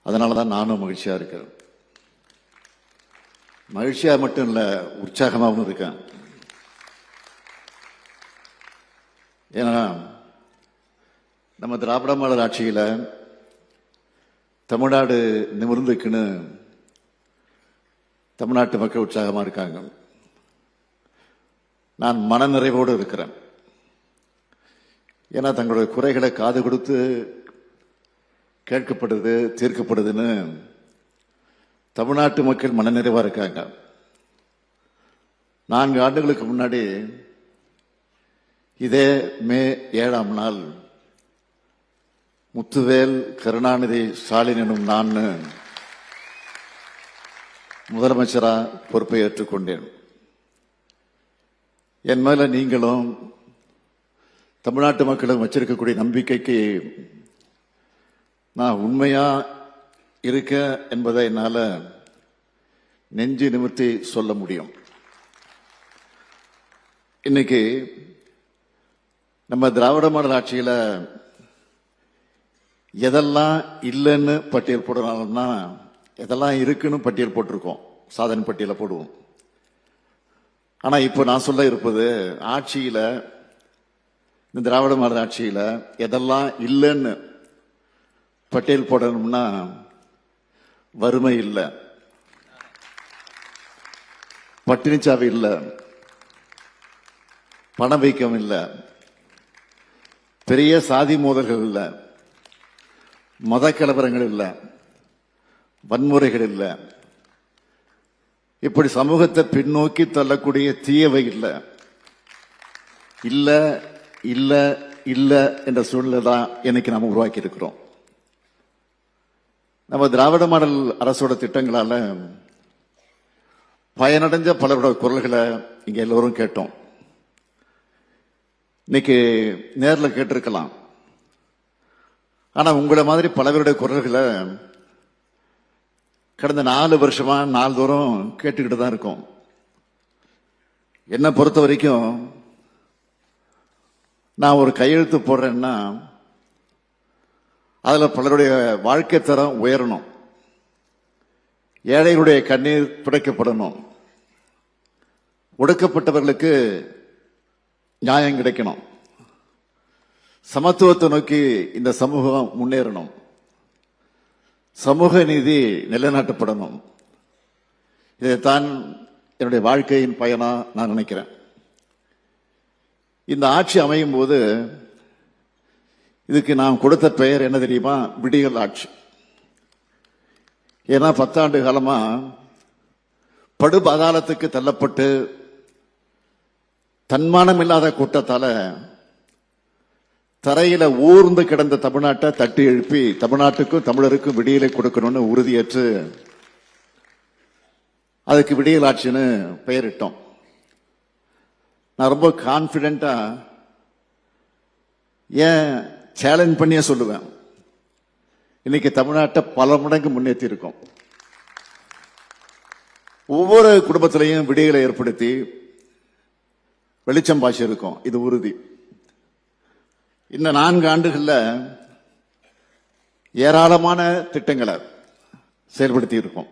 அதனாலதான் நானும் மகிழ்ச்சியா இருக்கேன். மகிழ்ச்சியா மட்டும் இல்ல, உற்சாகமாகவும் இருக்கேன். ஏன்னா நம்ம திராவிட மாடல் ஆட்சியில தமிழ்நாடு நிமிர்ந்துக்குன்னு தமிழ்நாட்டு மக்கள் உற்சாகமா இருக்காங்க. நான் மனநிறைவோடு இருக்கிறேன். ஏன்னா தங்களுடைய குறைகளை காது கொடுத்து கேட்கப்படுது, தீர்க்கப்படுதுன்னு தமிழ்நாட்டு மக்கள் மனநிறைவா இருக்காங்க. 4 ஆண்டுகளுக்கு முன்னாடி இதே மே 7ஆம் நாள் முத்துவேல் கருணாநிதி ஸ்டாலின் எனும் நான் முதலமைச்சரா பொறுப்பை ஏற்றுக்கொண்டேன். என் மேல நீங்களும் தமிழ்நாட்டு மக்களும் வச்சிருக்கக்கூடிய நம்பிக்கைக்கு நான் உண்மையா இருக்க என்பதை என்னால நெஞ்சு நிமிர்த்தி சொல்ல முடியும். இன்னைக்கு நம்ம திராவிட மாடல் ஆட்சியில எதெல்லாம் இல்லைன்னு பட்டியல் போடுறாங்கன்னா எதெல்லாம் இருக்குன்னு பட்டியல் போட்டிருக்கோம், சாதனை பட்டியலை போடுவோம். ஆனா இப்ப நான் சொல்ல இருப்பது, ஆட்சியில இந்த திராவிட மாடல் ஆட்சியில எதெல்லாம் இல்லைன்னு பட்டியல் போடணும்னா வறுமை இல்லை, பட்டினிச்சாவி இல்லை, பணவீக்கம் இல்லை, பெரிய சாதி மோதல்கள் இல்லை, மத கலவரங்கள் இல்லை, வன்முறைகள் இல்லை, இப்படி சமூகத்தை பின்னோக்கி தள்ளக்கூடிய தீயவை இல்லை. இல்ல இல்ல இல்ல என்ற சூழ்நிலை தான் இன்னைக்கு நாம உருவாக்கி இருக்கிறோம். நம்ம திராவிட மாடல் அரசோட திட்டங்களால பயனடைஞ்ச பலரோட குரல்களை இங்க எல்லோரும் கேட்டோம். இன்னைக்கு நேரில் கேட்டிருக்கலாம். ஆனா உங்களை மாதிரி பலவருடைய குரல்களை கடந்த 4 வருஷமா நாள்தோறும் கேட்டுக்கிட்டு தான் இருக்கோம். என்னை பொறுத்த வரைக்கும் நான் ஒரு கையெழுத்து போடுறேன்னா அதுல பலருடைய வாழ்க்கை தரம் உயரணும், ஏழைகளுடைய கண்ணீர் துடைக்கப்படணும், ஒடுக்கப்பட்டவர்களுக்கு நியாயம் கிடைக்கணும், சமத்துவத்தை நோக்கி இந்த சமூகம் முன்னேறணும், சமூக நீதி நிலைநாட்டப்படணும். இதைத்தான் என்னுடைய வாழ்க்கையின் பயனா நான் நினைக்கிறேன். இந்த ஆட்சி அமையும் போது இதுக்கு நாம் கொடுத்த பெயர் என்ன தெரியுமா? விடியல் ஆட்சி. ஏன்னா 10 ஆண்டு காலமா படுபாதாளத்துக்கு தள்ளப்பட்டு தன்மானம் இல்லாத கூட்டத்தால தரையில ஊர்ந்து கிடந்த தமிழ்நாட்டை தட்டி எழுப்பி தமிழ்நாட்டுக்கும் தமிழருக்கும் விடியலை கொடுக்கணும்னு உறுதியேற்று அதுக்கு விடியல் ஆட்சின்னு பெயரிட்டோம். நான் ரொம்ப கான்பிடென்டா, ஏன் சேலஞ்ச் பண்ணியே சொல்லுவேன், இன்னைக்கு தமிழ்நாட்டை பல மடங்கு முன்னேற்றி இருக்கோம். ஒவ்வொரு குடும்பத்திலையும் விடியலை ஏற்படுத்தி வெளிச்சம் பாய்ச்சி இருக்கும், இது உறுதி. இந்த 4 ஆண்டுகள்ல ஏராளமான திட்டங்களை செயல்படுத்தி இருக்கோம்.